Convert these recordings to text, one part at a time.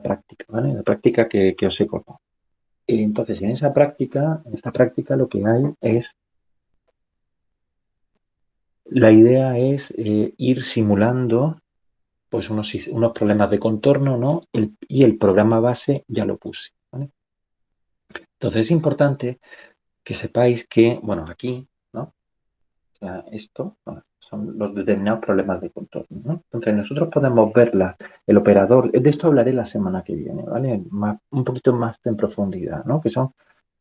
práctica, ¿vale? La práctica que os he contado. Entonces, en esta práctica lo que hay es, la idea es ir simulando pues unos problemas de contorno, ¿no? Y el programa base ya lo puse, ¿vale? Entonces es importante que sepáis que, bueno, aquí, ¿no? O sea, esto, bueno, son los determinados problemas de contorno, ¿no? Entonces nosotros podemos verla, el operador, de esto hablaré la semana que viene, ¿vale? Un poquito más en profundidad, ¿no? Que son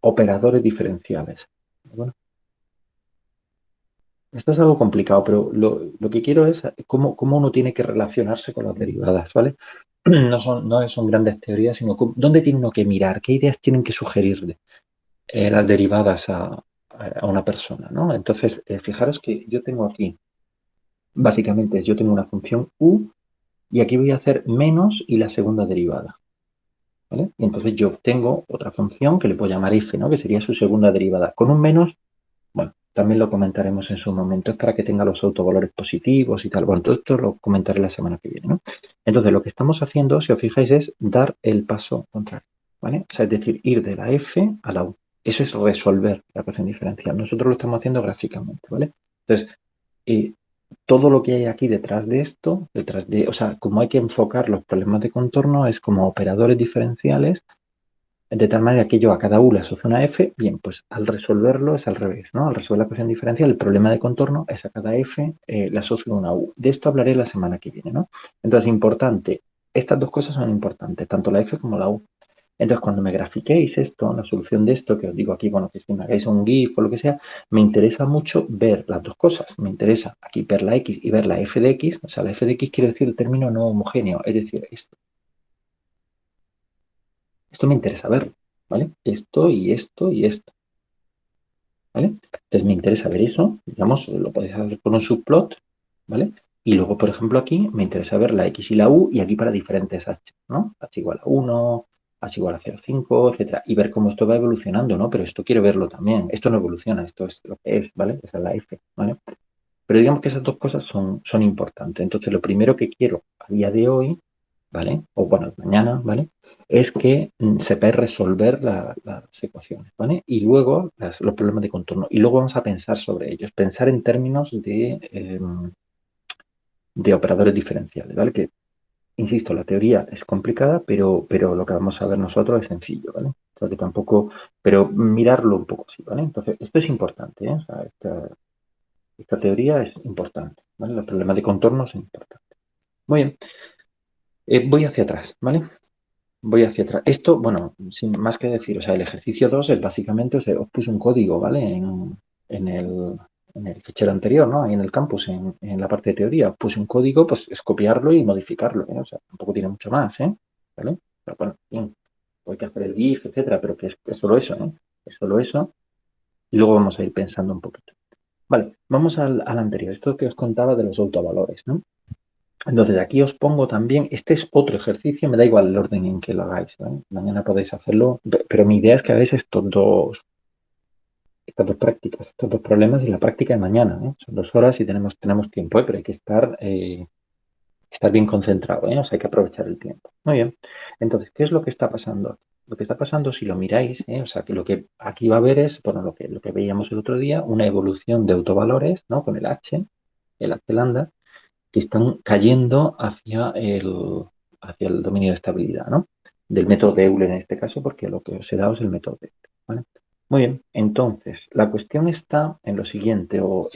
operadores diferenciales. Bueno, esto es algo complicado, pero lo que quiero es cómo uno tiene que relacionarse con las derivadas, ¿vale? No son grandes teorías, sino dónde tiene uno que mirar, qué ideas tienen que sugerirle las derivadas a una persona, ¿no? Entonces, fijaros que yo tengo aquí, básicamente, yo tengo una función u y aquí voy a hacer menos y la segunda derivada, ¿vale? Y entonces yo tengo otra función que le puedo llamar f, ¿no? Que sería su segunda derivada. Con un menos, bueno, también lo comentaremos en su momento, es para que tenga los autovalores positivos y tal. Bueno, todo esto lo comentaré la semana que viene, ¿no? Entonces, lo que estamos haciendo, si os fijáis, es dar el paso contrario, ¿vale? O sea, es decir, ir de la f a la u. Eso es resolver la ecuación diferencial. Nosotros lo estamos haciendo gráficamente, ¿vale? Entonces, eh, todo lo que hay aquí detrás de esto, o sea, como hay que enfocar los problemas de contorno, es como operadores diferenciales de tal manera que yo a cada U le asocio una F, bien, pues al resolverlo es al revés, ¿no? Al resolver la ecuación diferencial, el problema de contorno es a cada F le asocio una U. De esto hablaré la semana que viene, ¿no? Entonces, importante, estas dos cosas son importantes, tanto la F como la U. Entonces, cuando me grafiquéis esto, la solución de esto, que os digo aquí, bueno, que si me hagáis un GIF o lo que sea, me interesa mucho ver las dos cosas. Me interesa aquí ver la X y ver la F de X. O sea, la F de X quiere decir el término no homogéneo, es decir, esto me interesa verlo, ¿vale? Esto y esto y esto. ¿Vale? Entonces me interesa ver eso, digamos, lo podéis hacer con un subplot, ¿vale? Y luego, por ejemplo, aquí me interesa ver la X y la U y aquí para diferentes H, ¿no? H igual a 1, H igual a 0,5, etcétera. Y ver cómo esto va evolucionando, ¿no? Pero esto quiero verlo también. Esto no evoluciona, esto es lo que es, ¿vale? Esa es la F, ¿vale? Pero digamos que esas dos cosas son importantes. Entonces, lo primero que quiero a día de hoy, ¿vale? O bueno, mañana, ¿vale? Es que sepáis resolver las ecuaciones, ¿vale? Y luego los problemas de contorno. Y luego vamos a pensar sobre ellos. Pensar en términos de operadores diferenciales, ¿vale? Que, insisto, la teoría es complicada, pero lo que vamos a ver nosotros es sencillo, ¿vale? Porque tampoco, pero mirarlo un poco así, ¿vale? Entonces, esto es importante, ¿eh? O sea, esta teoría es importante, ¿vale? Los problemas de contorno son importantes. Muy bien, voy hacia atrás, ¿vale? Voy hacia atrás. Esto, bueno, sin más que decir, o sea, el ejercicio 2 es básicamente, o sea, os puse un código, ¿vale? En el, en el fichero anterior, ¿no? Ahí en el campus, en la parte de teoría, os puse un código, pues es copiarlo y modificarlo, ¿eh? O sea, tampoco tiene mucho más, ¿eh? ¿Vale? Pero bueno, bien, hay que hacer el GIF, etcétera, pero que es solo eso, ¿eh? Es solo eso. Y luego vamos a ir pensando un poquito. Vale, vamos al anterior, esto que os contaba de los autovalores, ¿no? Entonces, aquí os pongo también, este es otro ejercicio, me da igual el orden en que lo hagáis, ¿vale? Mañana podéis hacerlo, pero mi idea es que hagáis estas dos prácticas, estos dos problemas y la práctica de mañana, ¿eh? Son 2 horas y tenemos tiempo, ¿eh? Pero hay que estar bien concentrado, ¿eh? O sea, hay que aprovechar el tiempo. Muy bien. Entonces, ¿qué es lo que está pasando? Lo que está pasando, si lo miráis, ¿eh? O sea, que lo que aquí va a haber es, bueno, lo que veíamos el otro día, una evolución de autovalores, ¿no? Con el H lambda, que están cayendo hacia el dominio de estabilidad, ¿no? Del método de Euler en este caso, porque lo que os he dado es el método de Euler, ¿vale? Muy bien, entonces, la cuestión está en lo siguiente, vamos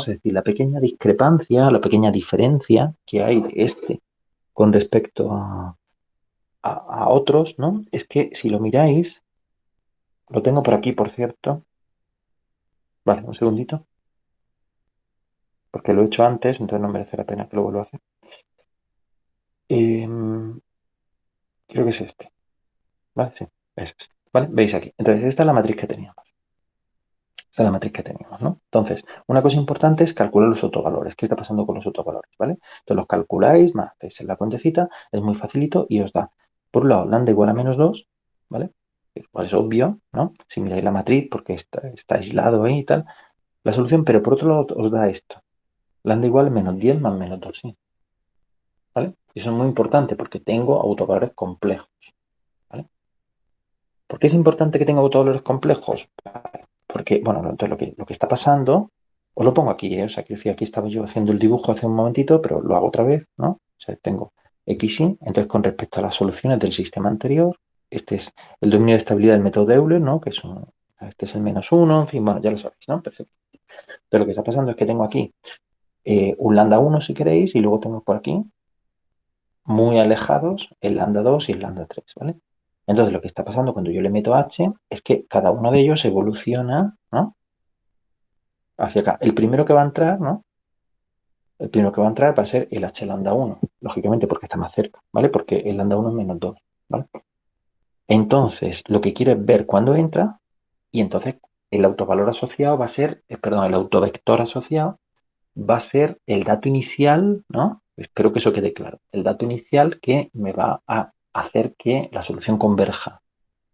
a decir, la pequeña discrepancia, la pequeña diferencia que hay de este con respecto a otros, ¿no? Es que si lo miráis, lo tengo por aquí, por cierto, vale, un segundito, porque lo he hecho antes, entonces no merece la pena que lo vuelva a hacer. Em, Creo que es este. ¿Vale? Sí, eso es. ¿Vale? Veis aquí. Entonces, esta es la matriz que teníamos. Esta es la matriz que teníamos, ¿no? Entonces, una cosa importante es calcular los autovalores. ¿Qué está pasando con los autovalores? ¿Vale? Entonces, los calculáis, más hacéis en la cuentecita, es muy facilito y os da, por un lado, lambda igual a -2, ¿vale? Pues es obvio, ¿no? Si miráis la matriz, porque está aislado ahí y tal, la solución, pero por otro lado os da esto. Lambda igual a -10 más -2, ¿sí? Eso es muy importante porque tengo autovalores complejos, ¿vale? ¿Por qué es importante que tenga autovalores complejos? Porque, bueno, entonces lo que está pasando, os lo pongo aquí, ¿eh? O sea, quiero decir, aquí estaba yo haciendo el dibujo hace un momentito, pero lo hago otra vez, ¿no? O sea, tengo XY, entonces con respecto a las soluciones del sistema anterior, este es el dominio de estabilidad del método de Euler, ¿no? Que es este es el -1, en fin, bueno, ya lo sabéis, ¿no? Perfecto. Entonces lo que está pasando es que tengo aquí un lambda 1 si queréis, y luego tengo por aquí muy alejados el lambda 2 y el lambda 3, ¿vale? Entonces lo que está pasando cuando yo le meto h es que cada uno de ellos evoluciona, ¿no? Hacia acá. El primero que va a entrar, ¿no? El primero que va a entrar va a ser el h lambda 1, lógicamente porque está más cerca, ¿vale? Porque el lambda 1 es -2, ¿vale? Entonces, lo que quiero es ver cuándo entra y entonces el autovalor asociado va a ser, perdón, el autovector asociado va a ser el dato inicial, ¿no? Espero que eso quede claro. El dato inicial que me va a hacer que la solución converja,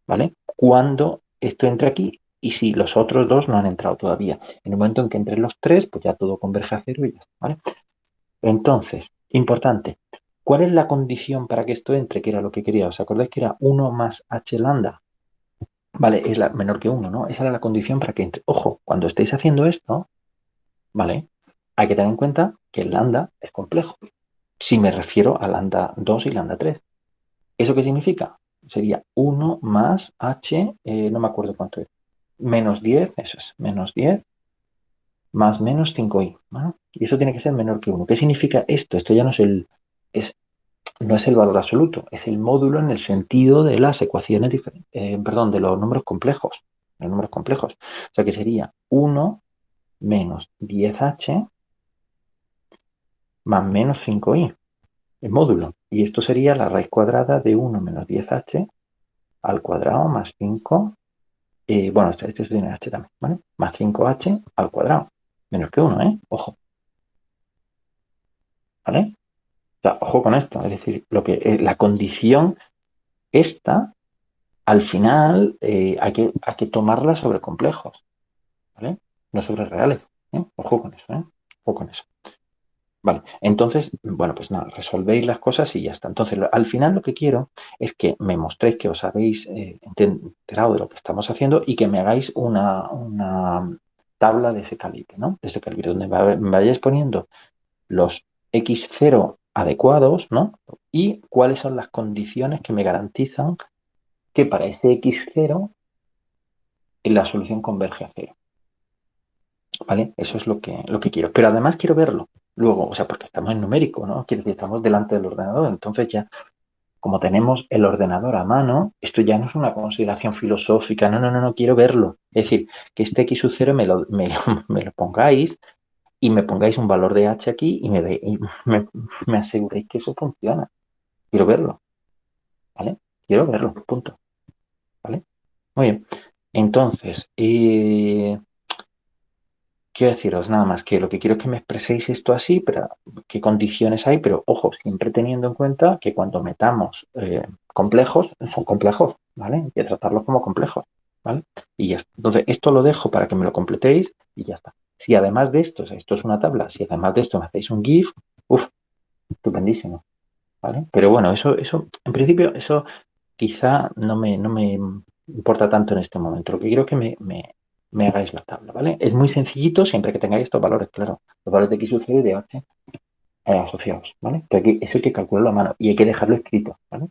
¿vale? Cuando esto entre aquí y si los otros dos no han entrado todavía. En el momento en que entren los tres, pues ya todo converge a cero y ya está, ¿vale? Entonces, importante, ¿cuál es la condición para que esto entre? Que era lo que quería. ¿Os acordáis que era 1 más h lambda? Vale, es la menor que 1, ¿no? Esa era la condición para que entre. Ojo, cuando estéis haciendo esto, ¿vale? Hay que tener en cuenta que el lambda es complejo. Si me refiero a lambda 2 y lambda 3. ¿Eso qué significa? Sería 1 más h, no me acuerdo cuánto es, menos 10, eso es, menos 10 más menos 5i, ¿no? Y eso tiene que ser menor que 1. ¿Qué significa esto? Esto ya no es es, no es el valor absoluto, es el módulo en el sentido de las ecuaciones diferentes, perdón, de los números complejos. Los números complejos. O sea que sería 1 menos 10h más menos 5i, el módulo. Y esto sería la raíz cuadrada de 1 menos 10h al cuadrado más 5. Bueno, este tiene h también, ¿vale? Más 5h al cuadrado. Menos que 1, ¿eh? Ojo, ¿vale? O sea, ojo con esto. Es decir, la condición esta, al final, hay que tomarla sobre complejos, ¿vale? No sobre reales, ¿eh? Ojo con eso, ¿eh? Ojo con eso. Vale, entonces, bueno, pues nada, resolvéis las cosas y ya está. Entonces, al final lo que quiero es que me mostréis que os habéis enterado de lo que estamos haciendo y que me hagáis una tabla de ese calibre, ¿no? De ese calibre, donde me vayáis poniendo los x0 adecuados, ¿no? Y cuáles son las condiciones que me garantizan que para ese x0 la solución converge a cero. ¿Vale? Eso es lo que quiero. Pero además quiero verlo luego, o sea, porque estamos en numérico, ¿no? Quiero decir, estamos delante del ordenador. Entonces ya, como tenemos el ordenador a mano, esto ya no es una consideración filosófica. No, no, no, no, quiero verlo. Es decir, que este x sub 0 me lo pongáis y me pongáis un valor de h aquí y me aseguréis que eso funciona. Quiero verlo, ¿vale? Quiero verlo, punto. ¿Vale? Muy bien. Entonces, quiero deciros nada más que lo que quiero es que me expreséis esto así, pero qué condiciones hay, pero ojo, siempre teniendo en cuenta que cuando metamos complejos, son complejos, ¿vale? Hay que tratarlos como complejos, ¿vale? Y ya está. Entonces, esto lo dejo para que me lo completéis y ya está. Si además de esto, o sea, esto es una tabla, si además de esto me hacéis un GIF, uff, estupendísimo, ¿vale? Pero bueno, en principio, eso quizá no me importa tanto en este momento. Lo que quiero es que me hagáis la tabla, ¿vale? Es muy sencillito siempre que tengáis estos valores, claro. Los valores de x sub 0 y de h asociados, ¿vale? Pero eso hay que calcularlo a mano y hay que dejarlo escrito, ¿vale?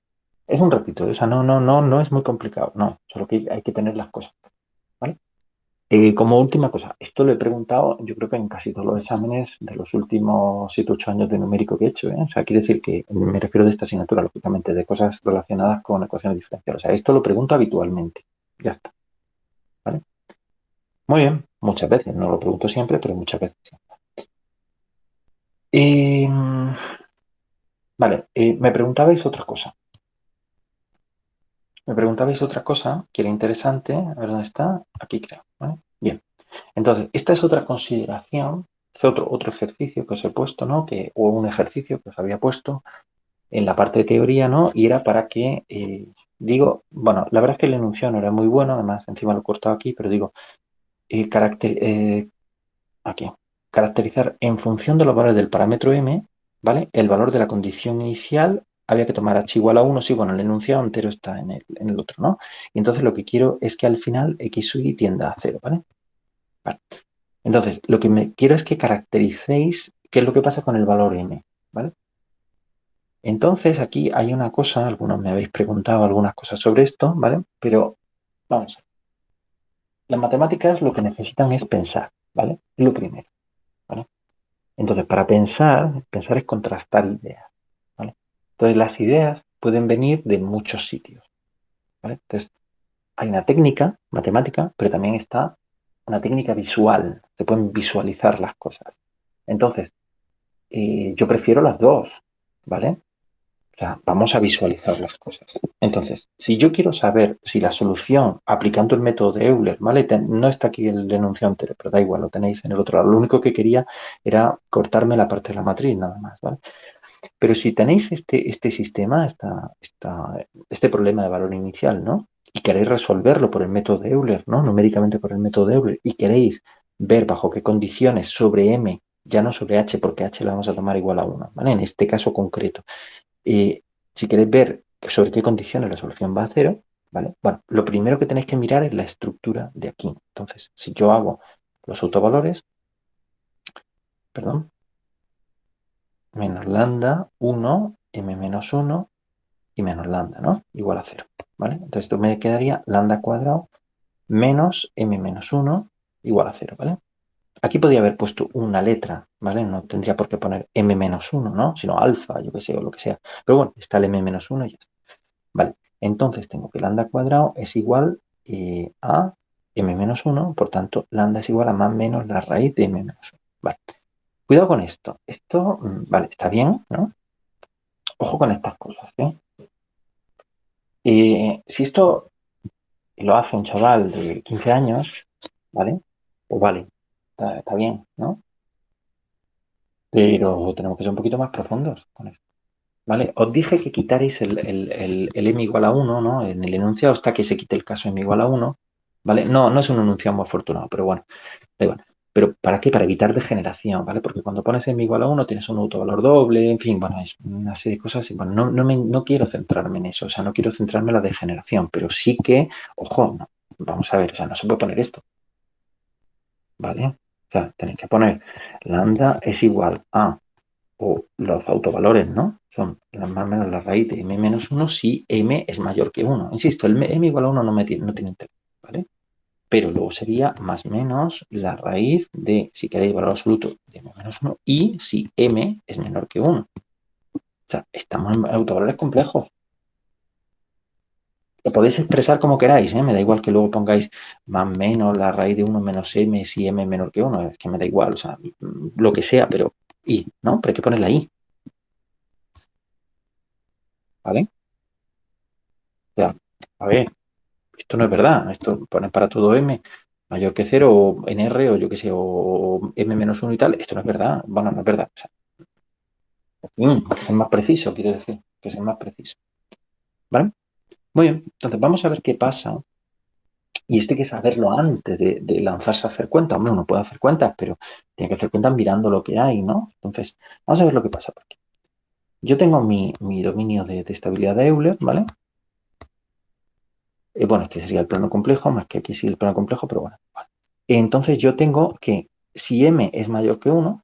Es un ratito, o sea, no es muy complicado, no, solo que hay que tener las cosas, ¿vale? Como última cosa, esto lo he preguntado, yo creo que en casi todos los exámenes de los últimos 7 8 años de numérico que he hecho, ¿eh? O sea, quiere decir que me refiero de esta asignatura, lógicamente, de cosas relacionadas con ecuaciones diferenciales. O sea, esto lo pregunto habitualmente. Ya está, ¿vale? Muy bien, muchas veces, no lo pregunto siempre, pero muchas veces. Eh, vale, me preguntabais otra cosa. Me preguntabais otra cosa que era interesante. A ver dónde está. Aquí creo, ¿vale? Bien. Entonces, esta es otra consideración, es otro ejercicio que os he puesto, ¿no? O un ejercicio que os había puesto en la parte de teoría, ¿no? Y era para que, bueno, la verdad es que el enunciado no era muy bueno, además encima lo he cortado aquí, pero digo, aquí, caracterizar en función de los valores del parámetro m, ¿vale? El valor de la condición inicial había que tomar h igual a 1, sí, bueno, el enunciado entero está en el otro, ¿no? Y entonces lo que quiero es que al final x sub y tienda a 0, ¿vale? Vale. Entonces, lo que quiero es que caractericéis qué es lo que pasa con el valor m, ¿vale? Entonces, aquí hay una cosa, algunos me habéis preguntado algunas cosas sobre esto, ¿vale? Pero vamos, las matemáticas lo que necesitan es pensar, ¿vale? Es lo primero, ¿vale? Entonces, para pensar, pensar es contrastar ideas, ¿vale? Entonces, las ideas pueden venir de muchos sitios, ¿vale? Entonces, hay una técnica matemática, pero también está una técnica visual, se pueden visualizar las cosas. Entonces, yo prefiero las dos, ¿vale? O sea, vamos a visualizar las cosas. Entonces, si yo quiero saber si la solución aplicando el método de Euler, ¿vale? No está aquí el enunciado entero, pero da igual, lo tenéis en el otro lado. Lo único que quería era cortarme la parte de la matriz, nada más, ¿vale? Pero si tenéis este sistema, este problema de valor inicial, ¿no? Y queréis resolverlo por el método de Euler, ¿no? Numéricamente por el método de Euler, y queréis ver bajo qué condiciones sobre M, ya no sobre H, porque H la vamos a tomar igual a 1, ¿vale? En este caso concreto. Si queréis ver sobre qué condiciones la solución va a cero, ¿vale? Bueno, lo primero que tenéis que mirar es la estructura de aquí. Entonces, si yo hago los autovalores, perdón, menos lambda 1, m menos 1 y menos lambda, ¿no? Igual a 0, ¿vale? Entonces esto me quedaría lambda cuadrado menos m menos 1 igual a 0, ¿vale? Aquí podría haber puesto una letra, ¿vale? No tendría por qué poner m menos 1, ¿no? Sino alfa, yo qué sé, o lo que sea. Pero bueno, está el m menos 1 y ya está. Vale, entonces tengo que lambda cuadrado es igual a m menos 1, por tanto, lambda es igual a más menos la raíz de m menos 1. Vale, cuidado con esto. Esto, vale, está bien, ¿no? Ojo con estas cosas, ¿eh? Si esto lo hace un chaval de 15 años, ¿vale? Pues vale, está bien, ¿no? Pero tenemos que ser un poquito más profundos con esto, ¿vale? Os dije que quitaréis el m igual a 1, ¿no? En el enunciado está que se quite el caso m igual a 1, ¿vale? No, no es un enunciado muy afortunado, pero bueno, da igual. ¿Pero para qué? Para evitar degeneración, ¿vale? Porque cuando pones m igual a 1 tienes un autovalor doble, en fin, bueno, es una serie de cosas. Y bueno, no quiero centrarme en eso, o sea, no quiero centrarme en la degeneración, pero sí que, ojo, no, vamos a ver, o sea, no se puede poner esto, ¿vale? O sea, tenéis que poner lambda es igual a, o los autovalores, ¿no? Son la más menos la raíz de m menos 1 si m es mayor que 1. Insisto, el m igual a 1 no tiene interés, ¿vale? Pero luego sería más menos la raíz de, si queréis, valor absoluto de m menos 1 y si m es menor que 1. O sea, estamos en autovalores complejos. Lo podéis expresar como queráis, ¿eh? Me da igual que luego pongáis más menos la raíz de 1 menos m si m es menor que 1. Es que me da igual, o sea, lo que sea, pero y, ¿no? Pero hay que poner la i, ¿vale? O sea, a ver, esto no es verdad. Esto pone para todo m mayor que 0 o en r o yo qué sé, o m menos 1 y tal. Esto no es verdad. Bueno, no es verdad. O sea, que es más preciso, quiero decir, que es más preciso. ¿Vale? Muy bien, entonces vamos a ver qué pasa. Y esto hay que saberlo antes de lanzarse a hacer cuentas. Hombre, uno puede hacer cuentas, pero tiene que hacer cuentas mirando lo que hay, ¿no? Entonces, vamos a ver lo que pasa por aquí. Yo tengo mi dominio de estabilidad de Euler, ¿vale? Bueno, este sería el plano complejo, más que aquí sí el plano complejo, pero bueno. Vale. Entonces yo tengo que, si m es mayor que 1,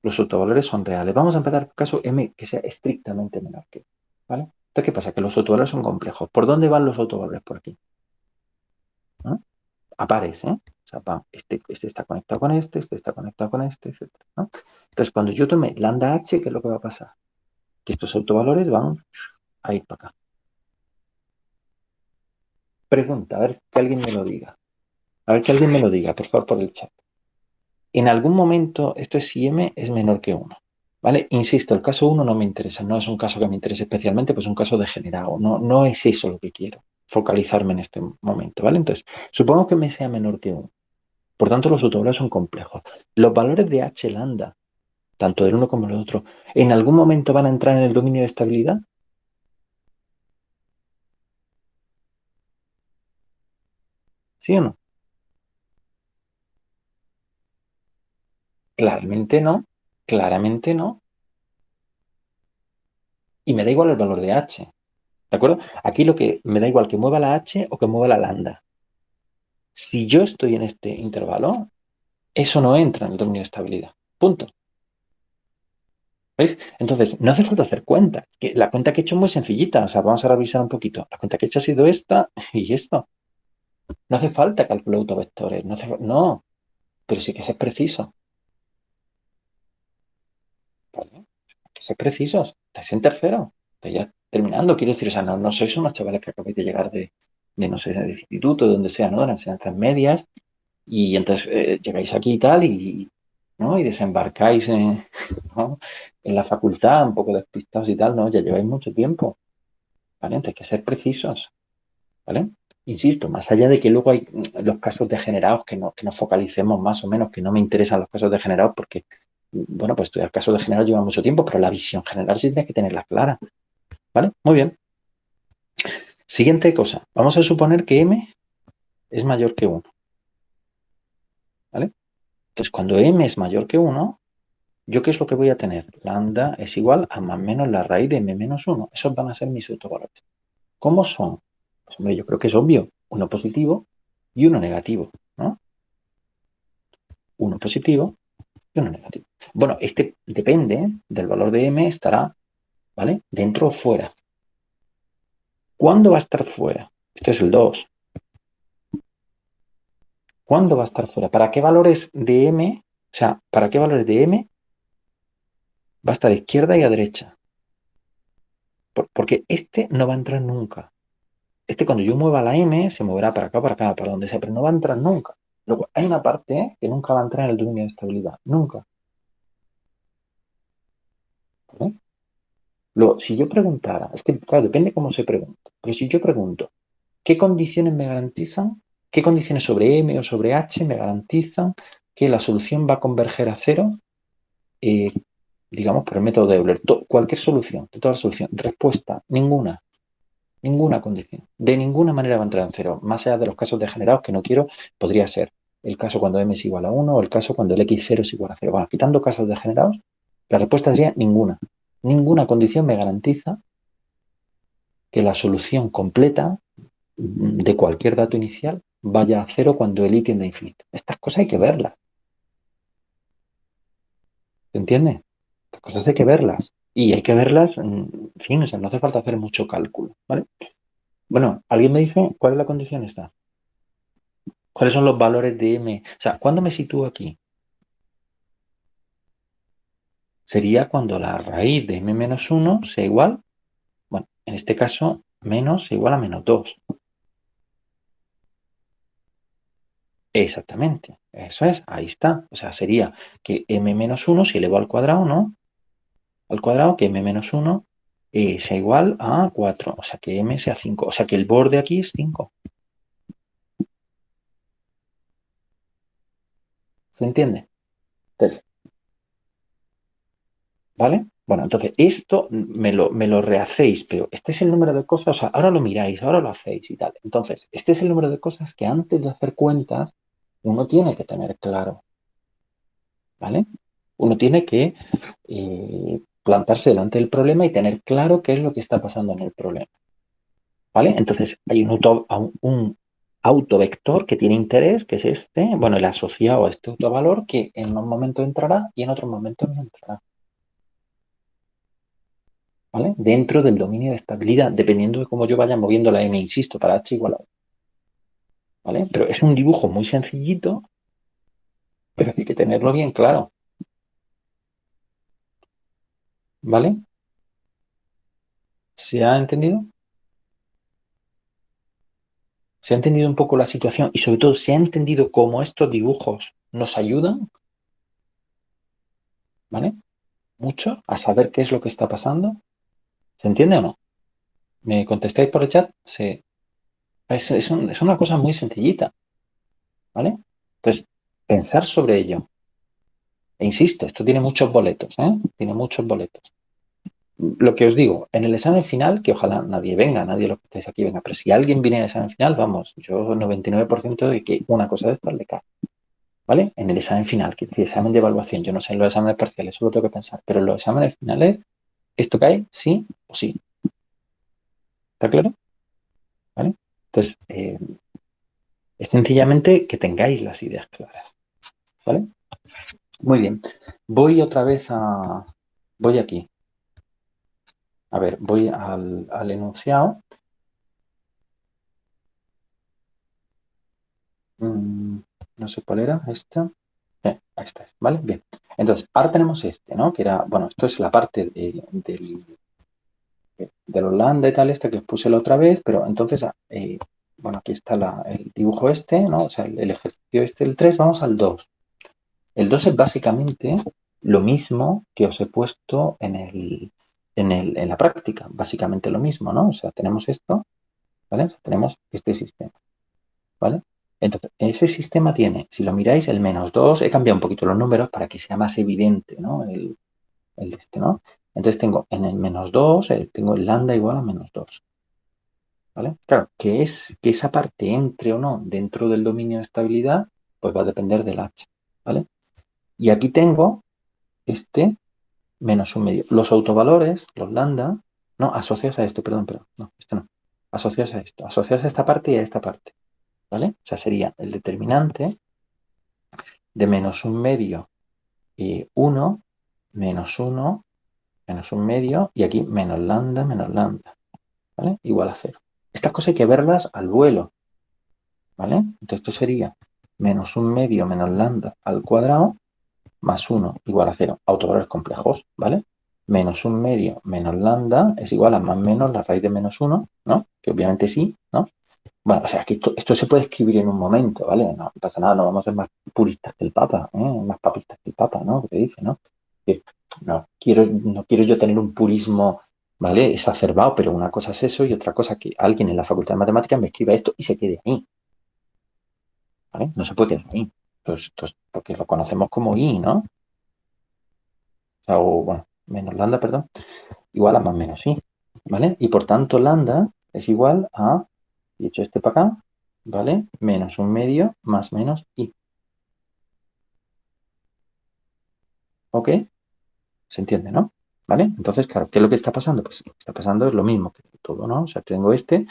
los autovalores son reales. Vamos a empezar por caso m que sea estrictamente menor que 1, ¿vale? Entonces, ¿qué pasa? Que los autovalores son complejos. ¿Por dónde van los autovalores? Por aquí, ¿no? A pares, ¿eh? O sea, este está conectado con este está conectado con etc., ¿no? Entonces, cuando yo tome lambda h, ¿qué es lo que va a pasar? Que estos autovalores van a ir para acá. Pregunta, a ver que alguien me lo diga. A ver que alguien me lo diga, por favor, por el chat. En algún momento, esto es si m es menor que 1. ¿Vale? Insisto, el caso 1 no me interesa, no es un caso que me interese especialmente, pues es un caso degenerado. No es eso lo que quiero, focalizarme en este momento, ¿vale? Entonces, supongo que m sea menor que 1. Por tanto, los autovalores son complejos. Los valores de h lambda, tanto del uno como del otro, ¿en algún momento van a entrar en el dominio de estabilidad? ¿Sí o no? Claramente no, claramente no. y me da igual el valor de h. ¿De acuerdo? Aquí lo que me da igual que mueva la h o que mueva la lambda. Si yo estoy en este intervalo, eso no entra en el dominio de estabilidad. Punto. ¿Veis? Entonces, no hace falta hacer cuenta. La cuenta que he hecho es muy sencillita. O sea, vamos a revisar un poquito. La cuenta que he hecho ha sido esta y esto. No hace falta cálculo de autovectores. No, pero sí que es preciso. ¿Vale? Hay que ser precisos. Estáis en tercero. Estoy ya terminando. Quiero decir, o sea, no sois unos chavales que acabáis de llegar de no sé, de instituto, de donde sea, ¿no? De las enseñanzas medias. Y entonces llegáis aquí y tal, ¿no? Y desembarcáis ¿no? en la facultad, un poco despistados y tal, ¿no? Ya lleváis mucho tiempo, ¿vale? Entonces hay que ser precisos, ¿vale? Insisto, más allá de que luego hay los casos degenerados, que nos focalicemos más o menos, que no me interesan los casos degenerados porque, bueno, pues estudiar casos degenerados lleva mucho tiempo, pero la visión general sí tienes que tenerla clara, ¿vale? Muy bien. Siguiente cosa. Vamos a suponer que m es mayor que 1, ¿vale? Entonces, cuando m es mayor que 1, ¿yo qué es lo que voy a tener? Lambda es igual a más o menos la raíz de m menos 1. Esos van a ser mis autovalores. ¿Cómo son? Pues hombre, yo creo que es obvio. Uno positivo y uno negativo, ¿no? Uno positivo y uno negativo. Bueno, este depende del valor de m, estará, ¿vale? Dentro o fuera. ¿Cuándo va a estar fuera? Este es el 2. ¿Cuándo va a estar fuera? ¿Para qué valores de m? O sea, ¿para qué valores de m va a estar a izquierda y a derecha? Porque este no va a entrar nunca. Este cuando yo mueva la M se moverá para acá, para donde sea, pero no va a entrar nunca. Luego, hay una parte que nunca va a entrar en el dominio de estabilidad. Nunca. ¿Vale? Luego, si yo preguntara, es que, claro, depende cómo se pregunta, pero si yo pregunto, ¿qué condiciones me garantizan? ¿Qué condiciones sobre M o sobre H me garantizan que la solución va a converger a cero? eh, digamos, por el método de Euler. Cualquier solución, de toda la solución. Respuesta, ninguna. Ninguna condición. De ninguna manera va a entrar en cero. Más allá de los casos degenerados que no quiero, podría ser el caso cuando m es igual a 1 o el caso cuando el x0 es igual a 0. Bueno, quitando casos degenerados, la respuesta sería ninguna. Ninguna condición me garantiza que la solución completa de cualquier dato inicial vaya a cero cuando el y tiende a infinito. Estas cosas hay que verlas. ¿Se entiende? Estas cosas hay que verlas. Y hay que verlas, en fin, o sea, no hace falta hacer mucho cálculo, ¿vale? Bueno, ¿alguien me dice cuál es la condición esta? ¿Cuáles son los valores de m? O sea, ¿cuándo me sitúo aquí? Sería cuando la raíz de m menos 1 sea igual, bueno, en este caso, menos sea igual a menos 2. Exactamente, eso es, ahí está. O sea, sería que m menos 1 si elevado al cuadrado, ¿no? Al cuadrado, que m menos 1 sea igual a 4. O sea, que m sea 5. O sea, que el borde aquí es 5. ¿Se entiende? Entonces, ¿vale? Bueno, entonces esto me lo rehacéis, pero este es el número de cosas, o sea, ahora lo miráis, ahora lo hacéis y tal. Entonces, este es el número de cosas que antes de hacer cuentas uno tiene que tener claro, ¿vale? Uno tiene que plantarse delante del problema y tener claro qué es lo que está pasando en el problema, ¿vale? Entonces, hay un autovector que tiene interés, que es este, bueno, el asociado a este autovalor que en un momento entrará y en otro momento no entrará. ¿Vale? Dentro del dominio de estabilidad, dependiendo de cómo yo vaya moviendo la m, insisto, para h igual a 1. ¿Vale? Pero es un dibujo muy sencillito, pero hay que tenerlo bien claro. ¿Vale? ¿Se ha entendido? ¿Se ha entendido un poco la situación? Y sobre todo, ¿se ha entendido cómo estos dibujos nos ayudan? ¿Vale? Mucho a saber qué es lo que está pasando. ¿Se entiende o no? ¿Me contestáis por el chat? Sí. Es una cosa muy sencillita. ¿Vale? Entonces, pensar sobre ello. E insisto, esto tiene muchos boletos, ¿eh? Tiene muchos boletos. Lo que os digo, en el examen final, que ojalá nadie venga, nadie de los que estáis aquí venga, pero si alguien viene en el examen final, vamos, yo 99% de que una cosa de estas le cae, ¿vale? En el examen final, que es el examen de evaluación, yo no sé en los exámenes parciales, solo tengo que pensar, pero en los exámenes finales, ¿esto cae? Sí o sí. ¿Está claro? ¿Vale? Entonces, es sencillamente que tengáis las ideas claras. ¿Vale? Muy bien. Voy otra vez a... Voy aquí. A ver, voy al enunciado. No sé cuál era esta. Ahí está, ¿vale? Bien. Entonces, ahora tenemos este, ¿no? Que era, bueno, esto es la parte de los lambda y tal, esta que os puse la otra vez, pero entonces, bueno, aquí está el dibujo este, ¿no? O sea, el ejercicio este, el 3, vamos al 2. El 2 es básicamente lo mismo que os he puesto en la práctica, básicamente lo mismo, ¿no? O sea, tenemos esto, ¿vale? Tenemos este sistema, ¿vale? Entonces, ese sistema tiene, si lo miráis, el -2, he cambiado un poquito los números para que sea más evidente, ¿no? El este, ¿no? Entonces tengo en el -2, tengo el lambda igual a -2, ¿vale? Claro, que esa parte entre o no dentro del dominio de estabilidad, pues va a depender del h, ¿vale? Y aquí tengo este -1/2. Los autovalores, los lambda, no, asociados a esto, perdón, no, esto no. Asociados a esto, asociados a esta parte y a esta parte, ¿vale? O sea, sería el determinante de -1/2 y 1, -1, -1/2, y aquí menos lambda, ¿vale? Igual a 0. Estas cosas hay que verlas al vuelo, ¿vale? Entonces esto sería -1/2 menos lambda al cuadrado más 1 igual a 0. Autovalores complejos, ¿vale? -1/2 menos lambda es igual a más menos la raíz de -1, ¿no? Que obviamente sí, ¿no? Bueno, o sea, que esto se puede escribir en un momento, ¿vale? No pasa nada, no vamos a ser más puristas que el Papa, más papistas que el Papa, ¿no? Que te dice, ¿no? Que no quiero yo tener un purismo, ¿vale? Exacerbado, pero una cosa es eso y otra cosa que alguien en la Facultad de Matemáticas me escriba esto y se quede ahí, ¿vale? No se puede quedar ahí. Entonces, porque lo conocemos como I, ¿no? O sea, bueno, menos lambda, perdón, igual a más menos I, ¿vale? Y por tanto, lambda es igual a, y hecho este para acá, ¿vale? -1/2 más menos I. ¿Ok? ¿Se entiende, no? ¿Vale? Entonces, claro, ¿qué es lo que está pasando? Pues lo que está pasando es lo mismo que todo, ¿no? O sea, tengo este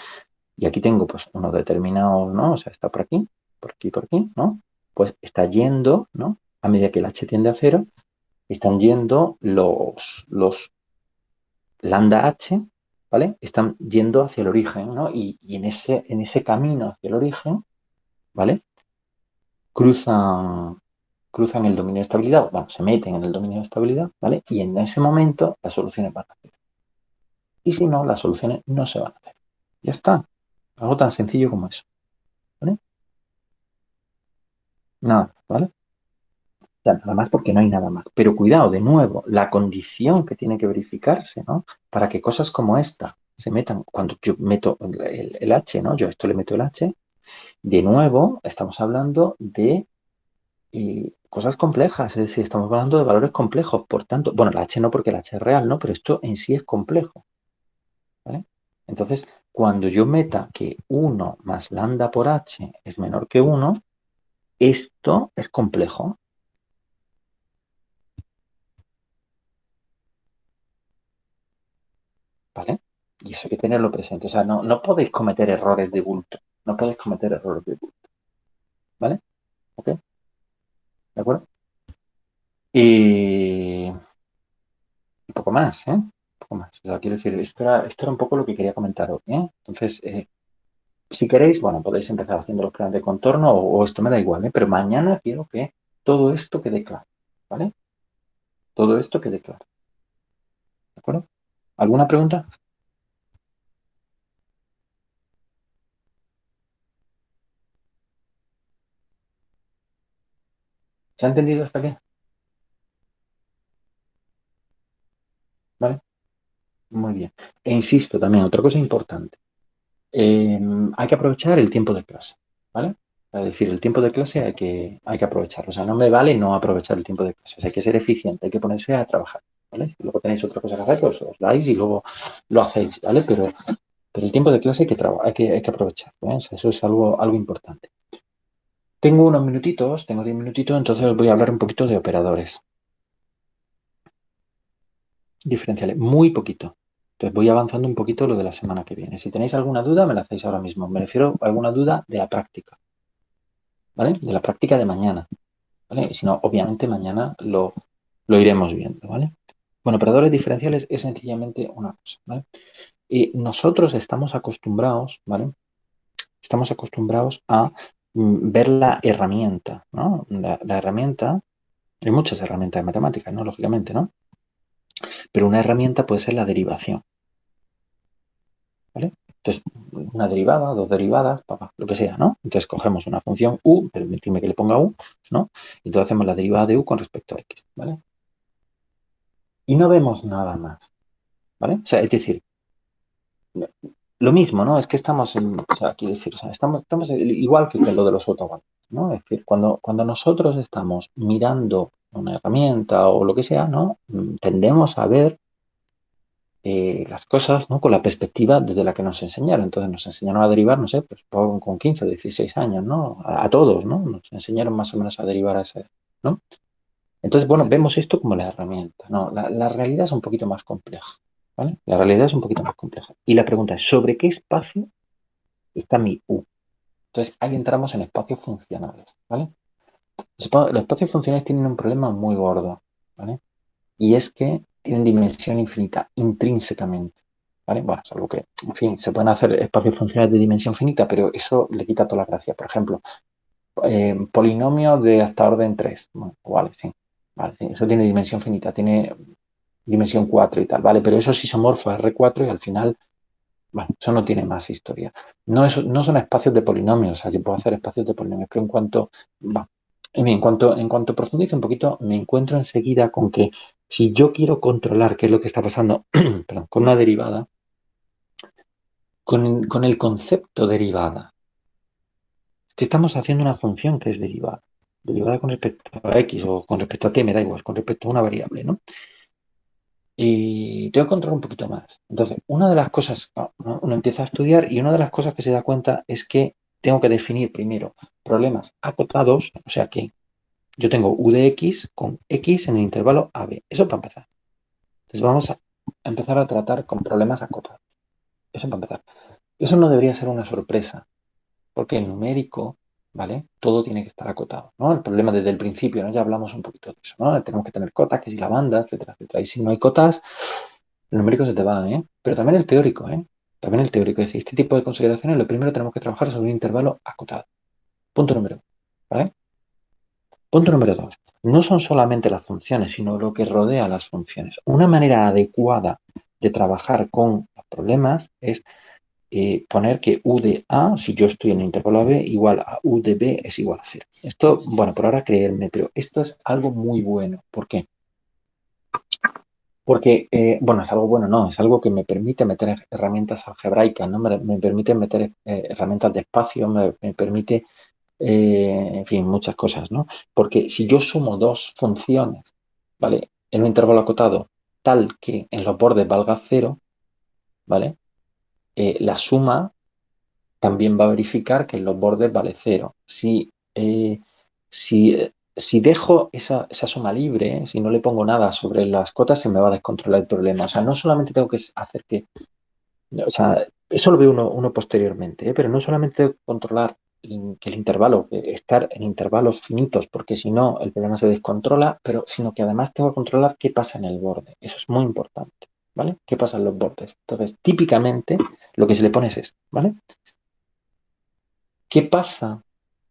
y aquí tengo pues unos determinados, ¿no? O sea, está por aquí, ¿no? Pues está yendo, ¿no? A medida que el h tiende a 0, están yendo los lambda h, ¿vale? Están yendo hacia el origen, ¿no? Y en ese camino hacia el origen, ¿vale? Cruzan el dominio de estabilidad, bueno, se meten en el dominio de estabilidad, ¿vale? Y en ese momento las soluciones van a hacer. Y si no, las soluciones no se van a hacer. Ya está. Algo tan sencillo como eso. ¿Vale? Nada, ¿vale? Ya, nada más porque no hay nada más. Pero cuidado, de nuevo, la condición que tiene que verificarse, ¿no? Para que cosas como esta se metan, cuando yo meto el H, ¿no? Yo a esto le meto el H, de nuevo, estamos hablando de cosas complejas, es decir, estamos hablando de valores complejos. Por tanto, bueno, el H no porque el H es real, ¿no? Pero esto en sí es complejo, ¿vale? Entonces, cuando yo meta que 1 más lambda por h es menor que 1, esto es complejo, ¿vale? Y eso hay que tenerlo presente. O sea, no podéis cometer errores de bulto. No podéis cometer errores de bulto, ¿vale? ¿Ok? ¿De acuerdo? Y poco más, ¿eh? Un poco más. O sea, quiero decir, esto era un poco lo que quería comentar hoy, ¿eh? Entonces, si queréis, bueno, podéis empezar haciendo los planes de contorno o esto me da igual, ¿eh? Pero mañana quiero que todo esto quede claro, ¿vale? Todo esto quede claro, ¿de acuerdo? ¿Alguna pregunta? ¿Se ha entendido hasta aquí? ¿Vale? Muy bien. E insisto también, otra cosa importante. Hay que aprovechar el tiempo de clase, ¿vale? Es decir, el tiempo de clase hay que aprovecharlo. O sea, no me vale no aprovechar el tiempo de clase. O sea, hay que ser eficiente, hay que ponerse a trabajar, ¿vale? Si luego tenéis otra cosa que hacer, pues os dais y luego lo hacéis, ¿vale? Pero el tiempo de clase hay que aprovecharlo, ¿eh? O sea, eso es algo importante. Tengo 10 minutitos, entonces os voy a hablar un poquito de operadores diferenciales. Muy poquito. Entonces voy avanzando un poquito lo de la semana que viene. Si tenéis alguna duda, me la hacéis ahora mismo. Me refiero a alguna duda de la práctica, ¿vale? De la práctica de mañana, ¿vale? Y si no, obviamente mañana lo iremos viendo, ¿vale? Bueno, operadores diferenciales es sencillamente una cosa, ¿vale? Y nosotros estamos acostumbrados, ¿vale? Estamos acostumbrados a ver la herramienta, ¿no? La herramienta, hay muchas herramientas de matemáticas, ¿no? Lógicamente, ¿no? Pero una herramienta puede ser la derivación, ¿vale? Entonces, una derivada, dos derivadas, lo que sea, ¿no? Entonces cogemos una función u, permitidme que le ponga u, ¿no? Y entonces hacemos la derivada de u con respecto a x, ¿vale? Y no vemos nada más, ¿vale? O sea, es decir, lo mismo, ¿no? Es que estamos en, o sea, quiero decir, o sea, estamos igual que lo de los automáticos, ¿no? Es decir, cuando nosotros estamos mirando una herramienta o lo que sea, ¿no? Tendemos a ver las cosas, ¿no? Con la perspectiva desde la que nos enseñaron. Entonces nos enseñaron a derivar, no sé, pues con 15 o 16 años, ¿no? A todos, ¿no? Nos enseñaron más o menos a derivar a esa edad, ¿no? Entonces, bueno, vemos esto como la herramienta, ¿no? La realidad es un poquito más compleja, ¿vale? La realidad es un poquito más compleja. Y la pregunta es, ¿sobre qué espacio está mi U? Entonces, ahí entramos en espacios funcionales, ¿vale? Los espacios funcionales tienen un problema muy gordo, ¿vale? Y es que tienen dimensión infinita intrínsecamente, ¿vale? Bueno, es algo que, en fin, se pueden hacer espacios funcionales de dimensión finita, pero eso le quita toda la gracia. Por ejemplo, polinomio de hasta orden 3. Bueno, vale, sí. Vale, sí, eso tiene dimensión finita, tiene dimensión 4 y tal, ¿vale? Pero eso es isomorfo a R4 y al final, bueno, eso no tiene más historia. No son espacios de polinomios, o sea, yo puedo hacer espacios de polinomios, pero en cuanto, va, en cuanto profundice un poquito, me encuentro enseguida con que si yo quiero controlar qué es lo que está pasando, perdón, con una derivada, con el concepto derivada, que estamos haciendo una función que es derivada, derivada con respecto a x o con respecto a t, me da igual, con respecto a una variable, ¿no? Y tengo que controlar un poquito más. Entonces, una de las cosas, ¿no? Uno empieza a estudiar y una de las cosas que se da cuenta es que tengo que definir primero problemas acotados, o sea que yo tengo u de x con x en el intervalo AB. Eso para empezar. Entonces vamos a empezar a tratar con problemas acotados. Eso para empezar. Eso no debería ser una sorpresa, porque en numérico, ¿vale? Todo tiene que estar acotado, ¿no? El problema desde el principio, ¿no? Ya hablamos un poquito de eso, ¿no? Tenemos que tener cotas, que si la banda, etcétera, etcétera. Y si no hay cotas, el numérico se te va, ¿eh? Pero también el teórico, ¿eh? También el teórico. Es decir, este tipo de consideraciones, lo primero tenemos que trabajar sobre un intervalo acotado. Punto número uno, ¿vale? Punto número dos. No son solamente las funciones, sino lo que rodea a las funciones. Una manera adecuada de trabajar con los problemas es poner que u de A, si yo estoy en el intervalo AB, igual a u de B es igual a cero. Esto, bueno, por ahora creerme, pero esto es algo muy bueno. ¿Por qué? Porque, bueno, es algo bueno, no, es algo que me permite meter herramientas algebraicas, ¿no? Me permite meter herramientas de espacio, me permite, en fin, muchas cosas, ¿no? Porque si yo sumo dos funciones, ¿vale? En un intervalo acotado tal que en los bordes valga cero, ¿vale? La suma también va a verificar que en los bordes vale cero. Si dejo esa suma libre, si no le pongo nada sobre las cotas, se me va a descontrolar el problema. O sea, no solamente tengo que hacer que, o sea, eso lo ve uno posteriormente, ¿eh? Pero no solamente tengo que controlar que el intervalo, que estar en intervalos finitos, porque si no el problema se descontrola, pero sino que además tengo que controlar qué pasa en el borde. Eso es muy importante, ¿vale? ¿Qué pasa en los bordes? Entonces, típicamente lo que se le pone es esto, ¿vale? ¿Qué pasa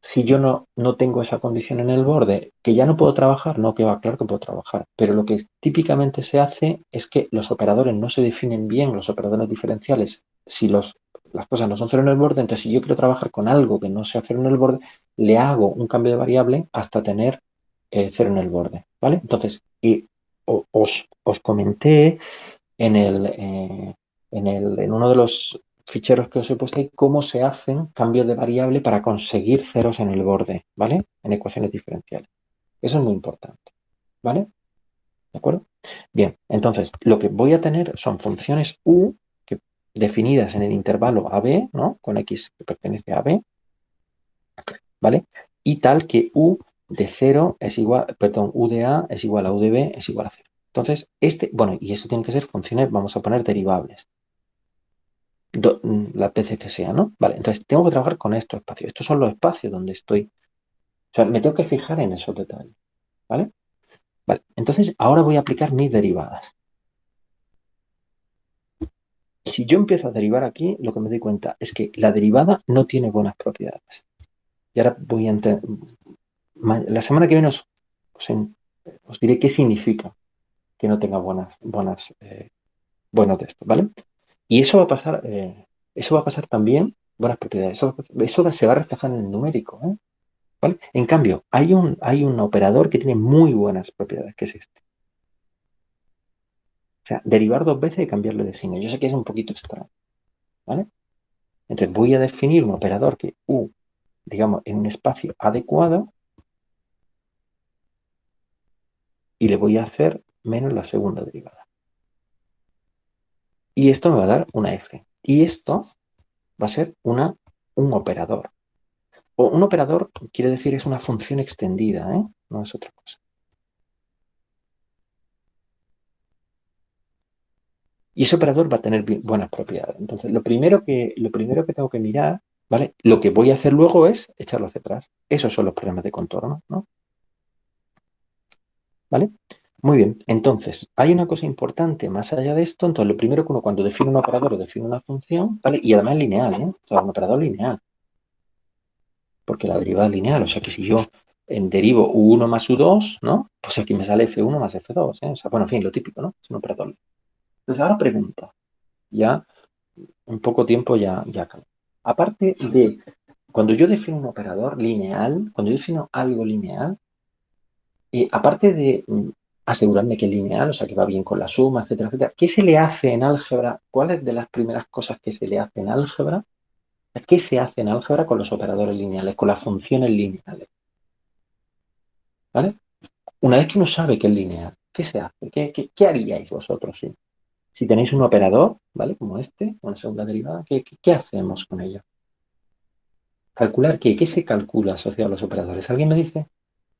si yo no tengo esa condición en el borde? ¿Que ya no puedo trabajar? No, que va, claro que puedo trabajar. Pero lo que típicamente se hace es que los operadores no se definen bien, los operadores diferenciales, si las cosas no son cero en el borde. Entonces, si yo quiero trabajar con algo que no sea cero en el borde, le hago un cambio de variable hasta tener cero en el borde, ¿vale? Entonces, os comenté en en uno de los ficheros que os he puesto ahí cómo se hacen cambios de variable para conseguir ceros en el borde, ¿vale? En ecuaciones diferenciales. Eso es muy importante, ¿vale? ¿De acuerdo? Bien, entonces lo que voy a tener son funciones u que, definidas en el intervalo AB, ¿no? Con x que pertenece a AB, ¿vale? Y tal que u de 0 es igual, perdón, u de A es igual a u de B es igual a 0. Entonces, bueno, y eso tiene que ser funciones, vamos a poner derivables, las veces que sea, ¿no? Vale, entonces tengo que trabajar con estos espacios. Estos son los espacios donde estoy. O sea, me tengo que fijar en esos detalles, ¿vale? Vale, entonces ahora voy a aplicar mis derivadas. Y si yo empiezo a derivar aquí, lo que me doy cuenta es que la derivada no tiene buenas propiedades. Y ahora voy a la semana que viene os diré qué significa que no tenga buenos de estos, ¿vale? Y eso va a pasar también, buenas propiedades, eso se va a reflejar en el numérico, ¿eh? ¿Vale? En cambio, hay un operador que tiene muy buenas propiedades, que es este. O sea, derivar dos veces y cambiarle de signo. Yo sé que es un poquito extraño, ¿vale? Entonces voy a definir un operador que digamos, en un espacio adecuado y le voy a hacer menos la segunda derivada. Y esto me va a dar una f. Y esto va a ser un operador. O un operador quiere decir es una función extendida, ¿eh? No es otra cosa. Y ese operador va a tener buenas propiedades. Entonces, lo primero que tengo que mirar, ¿vale? Lo que voy a hacer luego es echarlo hacia atrás. Esos son los problemas de contorno, ¿no? ¿Vale? Muy bien. Entonces, hay una cosa importante más allá de esto. Entonces, lo primero que uno cuando define un operador o define una función, ¿vale? Y además lineal, ¿eh? O sea, un operador lineal, porque la derivada es lineal. O sea, que si yo derivo u1 más u2, ¿no? Pues aquí me sale f1 más f2, ¿eh? O sea, bueno, en fin, lo típico, ¿no? Es un operador. Entonces, ahora pregunta. Ya en poco tiempo ya acabo. Aparte de, cuando yo defino un operador lineal, cuando yo defino algo lineal, aparte de asegurarme que es lineal, o sea, que va bien con la suma, etcétera, etcétera, ¿qué se le hace en álgebra? ¿Cuál es de las primeras cosas que se le hace en álgebra? ¿Qué se hace en álgebra con los operadores lineales, con las funciones lineales? ¿Vale? Una vez que uno sabe que es lineal, ¿qué se hace? ¿Qué haríais vosotros si tenéis un operador, ¿vale? Como este, una segunda derivada, ¿qué hacemos con ello? ¿Calcular qué? ¿Qué se calcula asociado a los operadores? ¿Alguien me dice?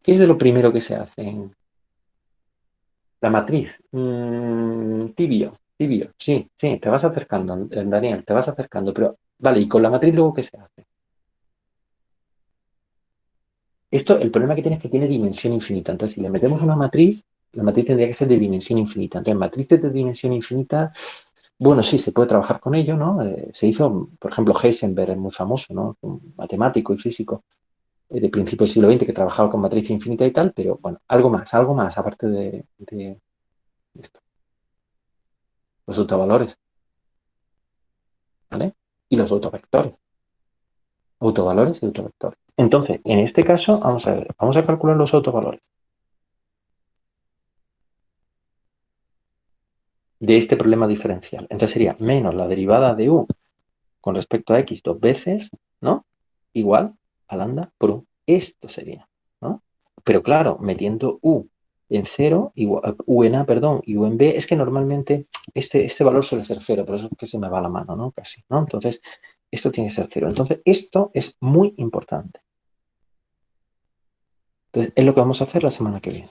¿Qué es de lo primero que se hace en la matriz? Tibio. Sí, sí, te vas acercando, Daniel, te vas acercando. Pero, vale, ¿y con la matriz luego qué se hace? Esto, el problema que tiene es que tiene dimensión infinita. Entonces, si le metemos una matriz, la matriz tendría que ser de dimensión infinita. Entonces, matrices de dimensión infinita, bueno, sí, se puede trabajar con ello, ¿no? Se hizo, por ejemplo, Heisenberg es muy famoso, ¿no? Un matemático y físico de principio del siglo XX que trabajaba con matriz infinita y tal, pero bueno, algo más, aparte de esto, los autovalores, ¿vale? Y los autovectores, autovalores y autovectores. Entonces, en este caso, vamos a ver, vamos a calcular los autovalores de este problema diferencial. Entonces sería menos la derivada de u con respecto a x dos veces, ¿no? Igual a lambda por u. Esto sería, ¿no? Pero claro, metiendo u en cero, u en a, perdón, y u en b, es que normalmente este valor suele ser cero, por eso es que se me va la mano, ¿no? Casi, ¿no? Entonces, esto tiene que ser cero. Entonces, esto es muy importante. Entonces, es lo que vamos a hacer la semana que viene,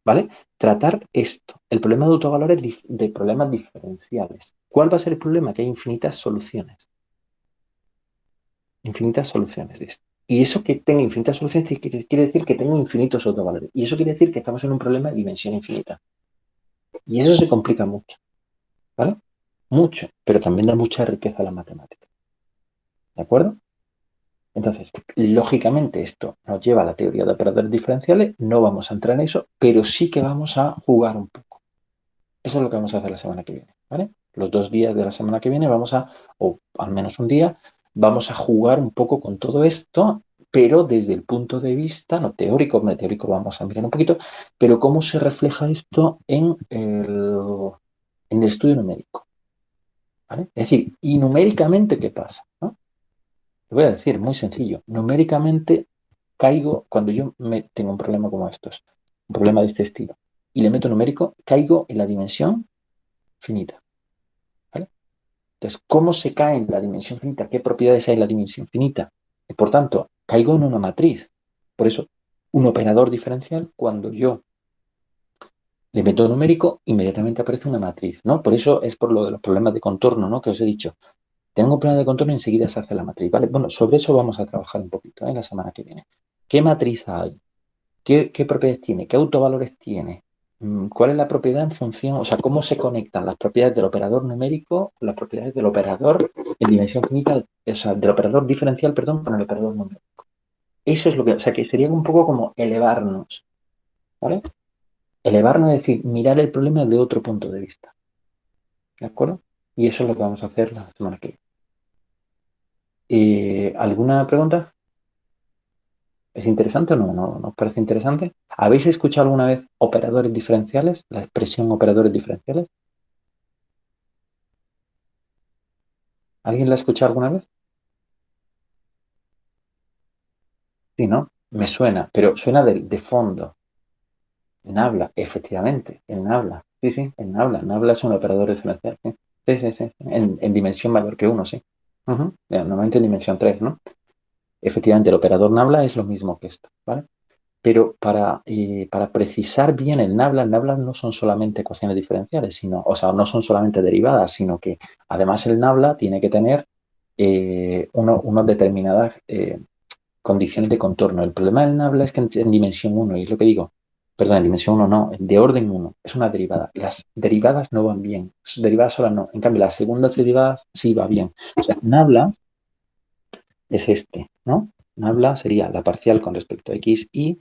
¿vale? Tratar esto, el problema de autovalores de problemas diferenciales. ¿Cuál va a ser el problema? Que hay infinitas soluciones de esto. Y eso que tenga infinitas soluciones quiere decir que tengo infinitos autovalores. Y eso quiere decir que estamos en un problema de dimensión infinita. Y eso se complica mucho, ¿vale? Mucho, pero también da mucha riqueza a la matemática. ¿De acuerdo? Entonces, lógicamente esto nos lleva a la teoría de operadores diferenciales, no vamos a entrar en eso, pero sí que vamos a jugar un poco. Eso es lo que vamos a hacer la semana que viene, ¿vale? Los 2 días de la semana que viene o al menos un día, vamos a jugar un poco con todo esto, pero desde el punto de vista, no teórico, no teórico vamos a mirar un poquito, pero cómo se refleja esto en el estudio numérico, ¿vale? Es decir, y numéricamente, ¿qué pasa? ¿No? Te voy a decir, muy sencillo, numéricamente caigo, cuando yo tengo un problema como estos, un problema de este estilo, y le meto numérico, caigo en la dimensión finita. ¿Vale? Entonces, ¿cómo se cae en la dimensión finita? ¿Qué propiedades hay en la dimensión finita? Y por tanto, caigo en una matriz. Por eso, un operador diferencial, cuando yo Le meto numérico, inmediatamente aparece una matriz, ¿no? Por eso es por lo de los problemas de contorno, ¿no? Que os he dicho. Tengo un problema de contorno y enseguida se hace la matriz, ¿vale? Bueno, sobre eso vamos a trabajar un poquito, ¿eh? La semana que viene. ¿Qué matriz hay? ¿Qué propiedades tiene? ¿Qué autovalores tiene? ¿Cuál es la propiedad en función? O sea, ¿cómo se conectan las propiedades del operador numérico con las propiedades del operador en dimensión finita, o sea, del operador diferencial, perdón, con el operador numérico? Eso es lo que, o sea, que sería un poco como elevarnos, ¿vale? Elevarnos es decir, mirar el problema de otro punto de vista, ¿de acuerdo? Y eso es lo que vamos a hacer la semana que viene. ¿Alguna pregunta? ¿Es interesante o no? ¿No os parece interesante? ¿Habéis escuchado alguna vez operadores diferenciales? La expresión operadores diferenciales. ¿Alguien la ha escuchado alguna vez? Sí, ¿no? Me suena, pero suena de fondo. Nabla, efectivamente, el Nabla. Sí, sí, el Nabla. Nabla es un operador diferencial. Sí, sí, sí, sí. En dimensión mayor que uno, sí. Normalmente en dimensión 3, ¿no? Efectivamente, el operador Nabla es lo mismo que esto, ¿vale? Pero para precisar bien el Nabla no son solamente ecuaciones diferenciales, sino, o sea, no son solamente derivadas, sino que además el Nabla tiene que tener unas determinadas condiciones de contorno. El problema del Nabla es que en dimensión uno y es lo que digo, perdón, en dimensión uno no, de orden uno es una derivada. Las derivadas no van bien, derivadas solas no. En cambio, las segundas derivadas sí va bien. O sea, Nabla es este, ¿no? Nabla sería la parcial con respecto a x y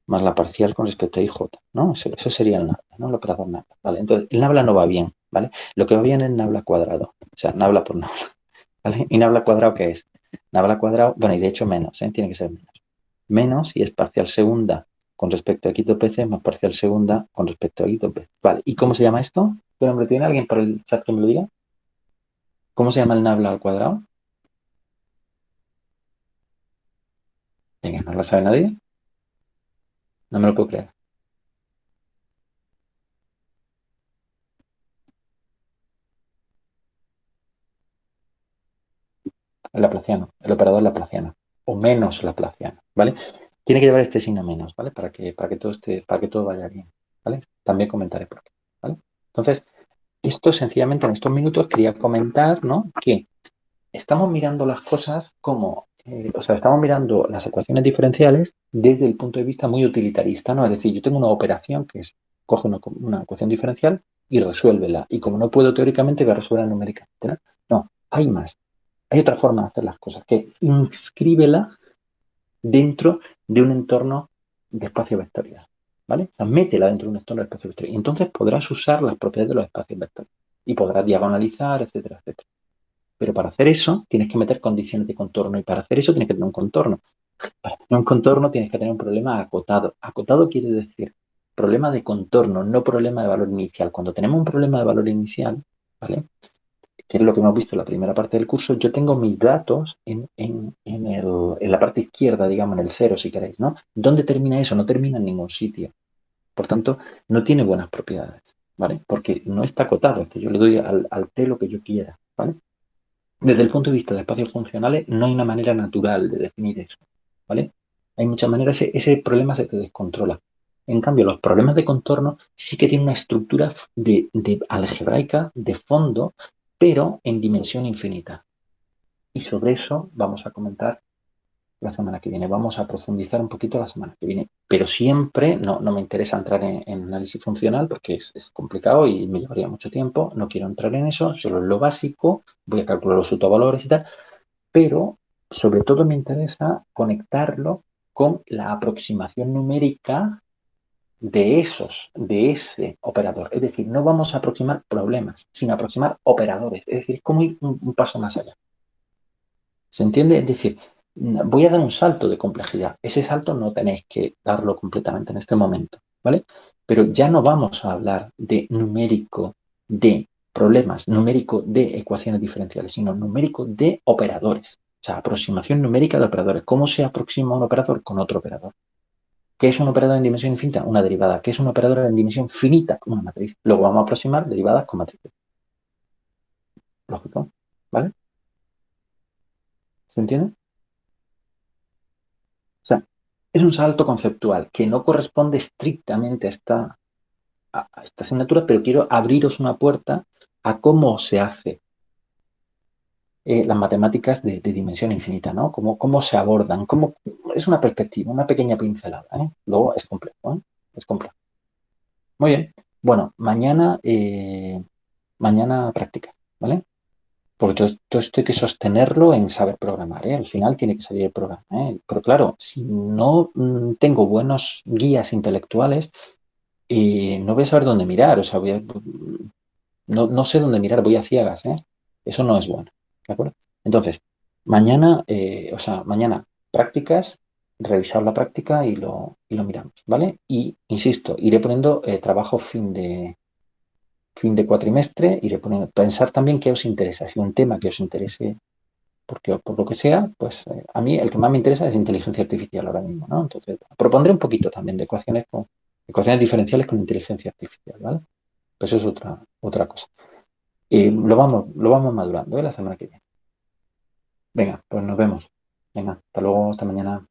más la parcial con respecto a IJ, ¿no? Eso sería el nabla, ¿no? El operador nabla, ¿vale? Entonces, el nabla no va bien, ¿vale? Lo que va bien es nabla cuadrado, o sea, nabla por nabla, ¿vale? ¿Y nabla cuadrado qué es? Nabla cuadrado, bueno, y de hecho menos, ¿eh? Tiene que ser menos. Menos y es parcial segunda con respecto a quito PC más parcial segunda con respecto a quito PC. Vale, ¿y cómo se llama esto? ¿Qué nombre tiene alguien por el chat que me lo diga? ¿Cómo se llama el nabla al cuadrado? Venga, ¿no lo sabe nadie? No me lo puedo creer. El laplaciano, el operador laplaciano, o menos laplaciano, ¿vale? Tiene que llevar este signo menos, ¿vale? Para que todo vaya bien, ¿vale? También comentaré por qué, ¿vale? Entonces, esto sencillamente en estos minutos quería comentar, ¿no? Que estamos mirando las cosas como, o sea, estamos mirando las ecuaciones diferenciales desde el punto de vista muy utilitarista, ¿no? Es decir, yo tengo una operación que es, coge una ecuación diferencial y resuélvela. Y como no puedo teóricamente, voy a resolverla numéricamente, ¿no? No, hay más. Hay otra forma de hacer las cosas, que inscríbela dentro de un entorno de espacio vectorial, ¿vale? O sea, métela dentro de un entorno de espacio vectorial. Y entonces podrás usar las propiedades de los espacios vectoriales y podrás diagonalizar, etcétera, etcétera. Pero para hacer eso tienes que meter condiciones de contorno y para hacer eso tienes que tener un contorno. Para tener un contorno tienes que tener un problema acotado. Acotado quiere decir problema de contorno, no problema de valor inicial. Cuando tenemos un problema de valor inicial, ¿vale? Que es lo que hemos visto en la primera parte del curso, yo tengo mis datos en la parte izquierda, digamos, en el cero, si queréis, ¿no? ¿Dónde termina eso? No termina en ningún sitio. Por tanto, no tiene buenas propiedades, ¿vale? Porque no está acotado, es que yo le doy al T lo que yo quiera, ¿vale? Desde el punto de vista de espacios funcionales, no hay una manera natural de definir eso, ¿vale? Hay muchas maneras, ese problema se te descontrola. En cambio, los problemas de contorno sí que tienen una estructura de algebraica, de fondo, pero en dimensión infinita. Y sobre eso vamos a comentar la semana que viene. Vamos a profundizar un poquito la semana que viene. Pero siempre no me interesa entrar en análisis funcional porque es complicado y me llevaría mucho tiempo. No quiero entrar en eso, solo en lo básico. Voy a calcular los autovalores y tal. Pero sobre todo me interesa conectarlo con la aproximación numérica de ese operador. Es decir, no vamos a aproximar problemas, sino aproximar operadores. Es decir, cómo ir un paso más allá. ¿Se entiende? Es decir, voy a dar un salto de complejidad. Ese salto no tenéis que darlo completamente en este momento, ¿vale? Pero ya no vamos a hablar de numérico de problemas, numérico de ecuaciones diferenciales, sino numérico de operadores. O sea, aproximación numérica de operadores. ¿Cómo se aproxima un operador con otro operador? ¿Qué es un operador en dimensión infinita? Una derivada. ¿Qué es un operador en dimensión finita? Una matriz. Luego vamos a aproximar derivadas con matrices. Lógico, ¿vale? ¿Se entiende? O sea, es un salto conceptual que no corresponde estrictamente a esta. a esta asignatura, pero quiero abriros una puerta a cómo se hace las matemáticas de dimensión infinita, ¿no? Cómo se abordan, es una perspectiva, una pequeña pincelada, ¿eh? Luego es complejo, ¿eh? Es complejo. Muy bien. Bueno, mañana práctica, ¿vale? Porque todo esto hay que sostenerlo en saber programar, ¿eh? Al final tiene que salir el programa, ¿eh? Pero claro, si no tengo buenos guías intelectuales, no voy a saber dónde mirar, o sea, no sé dónde mirar, voy a ciegas, ¿eh? Eso no es bueno, ¿de acuerdo? Entonces, mañana prácticas, revisar la práctica y lo miramos, ¿vale? Y, insisto, iré poniendo trabajo fin de cuatrimestre, iré poniendo, pensar también qué os interesa, si un tema que os interese, porque por lo que sea, pues a mí el que más me interesa es inteligencia artificial ahora mismo, ¿no? Entonces, propondré un poquito también de ecuaciones diferenciales con inteligencia artificial, ¿vale? Pues eso es otra cosa. Y lo vamos madurando, ¿eh? La semana que viene. Venga, pues nos vemos. Venga, hasta luego, hasta mañana.